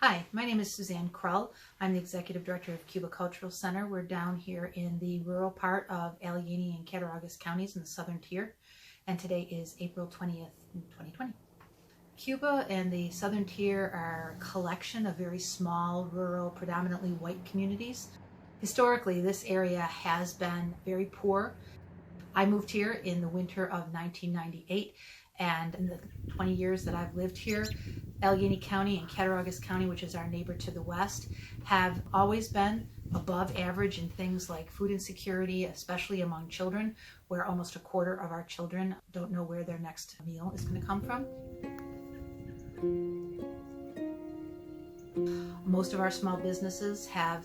Hi, my name is Suzanne Krull. I'm the Executive Director of Cuba Cultural Center. We're down here in the rural part of Allegheny and Cattaraugus counties in the southern tier, and today is April 20th, 2020. Cuba and the southern tier are a collection of very small, rural, predominantly white communities. Historically, this area has been very poor. I moved here in the winter of 1998, and in the 20 years that I've lived here, Allegheny County and Cattaraugus County, which is our neighbor to the west, have always been above average in things like food insecurity, especially among children, where almost a quarter of our children don't know where their next meal is going to come from. Most of our small businesses have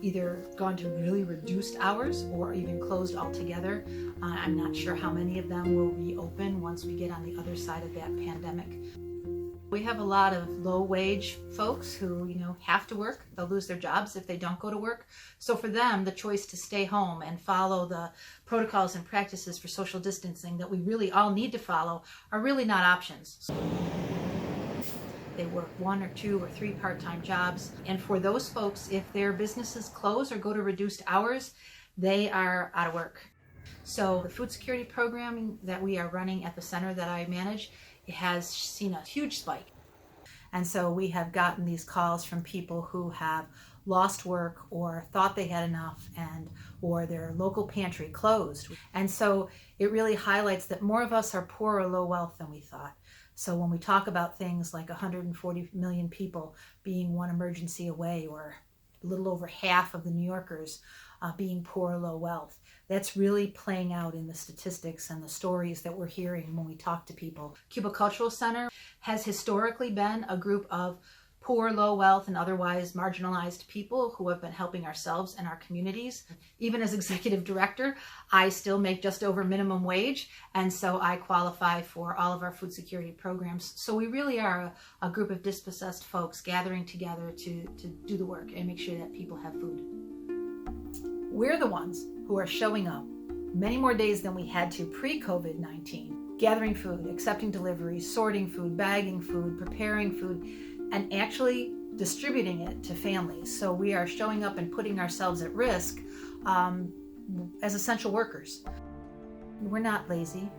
either gone to really reduced hours or even closed altogether. I'm not sure how many of them will reopen once we get on the other side of that pandemic. We have a lot of low-wage folks who, have to work. They'll lose their jobs if they don't go to work. So for them, the choice to stay home and follow the protocols and practices for social distancing that we really all need to follow are really not options. They work 1 or 2 or 3 part-time jobs. And for those folks, if their businesses close or go to reduced hours, they are out of work. So the food security programming that we are running at the center that I manage, it has seen a huge spike. And so we have gotten these calls from people who have lost work or thought they had enough or their local pantry closed. And so it really highlights that more of us are poor or low wealth than we thought. So when we talk about things like 140 million people being one emergency away, or a little over half of the New Yorkers being poor or low wealth, that's really playing out in the statistics and the stories that we're hearing when we talk to people. Cuba Cultural Center has historically been a group of poor, low wealth, and otherwise marginalized people who have been helping ourselves and our communities. Even as executive director, I still make just over minimum wage, and so I qualify for all of our food security programs. So we really are a group of dispossessed folks gathering together to do the work and make sure that people have food. We're the ones who are showing up many more days than we had to pre-COVID-19, gathering food, accepting deliveries, sorting food, bagging food, preparing food, and actually distributing it to families. So we are showing up and putting ourselves at risk as essential workers. We're not lazy.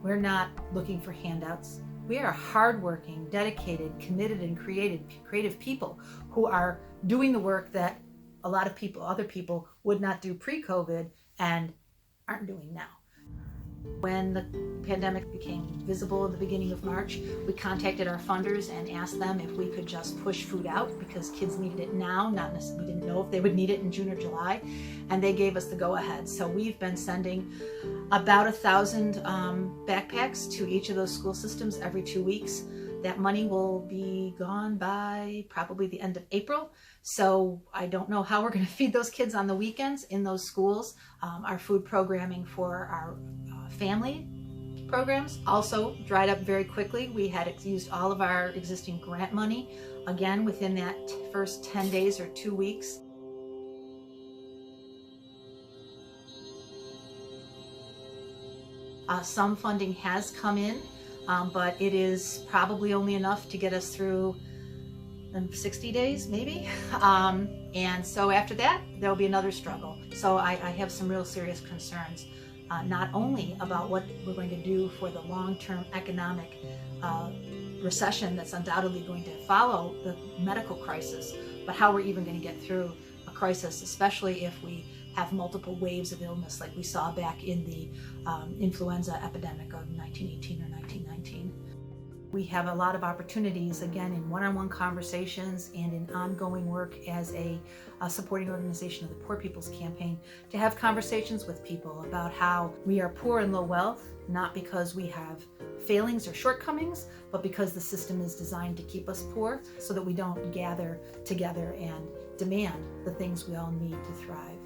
We're not looking for handouts. We are hardworking, dedicated, committed, and creative people who are doing the work that a lot of people, other people, would not do pre-COVID and aren't doing now. When the pandemic became visible at the beginning of March, we contacted our funders and asked them if we could just push food out because kids needed it now, not necessarily, we didn't know if they would need it in June or July, and they gave us the go-ahead. So we've been sending about 1,000 backpacks to each of those school systems every 2 weeks. That money will be gone by probably the end of April. So I don't know how we're going to feed those kids on the weekends in those schools. Our food programming for our family programs also dried up very quickly. We had used all of our existing grant money, again, within that first 10 days or 2 weeks. Some funding has come in, but it is probably only enough to get us through 60 days, maybe. And so after that, there'll be another struggle. So I have some real serious concerns, not only about what we're going to do for the long-term economic recession that's undoubtedly going to follow the medical crisis, but how we're even going to get through a crisis, especially if we have multiple waves of illness like we saw back in the influenza epidemic of 1918 or 1919. We have a lot of opportunities, again, in one-on-one conversations and in ongoing work as a supporting organization of the Poor People's Campaign to have conversations with people about how we are poor and low wealth, not because we have failings or shortcomings, but because the system is designed to keep us poor so that we don't gather together and demand the things we all need to thrive.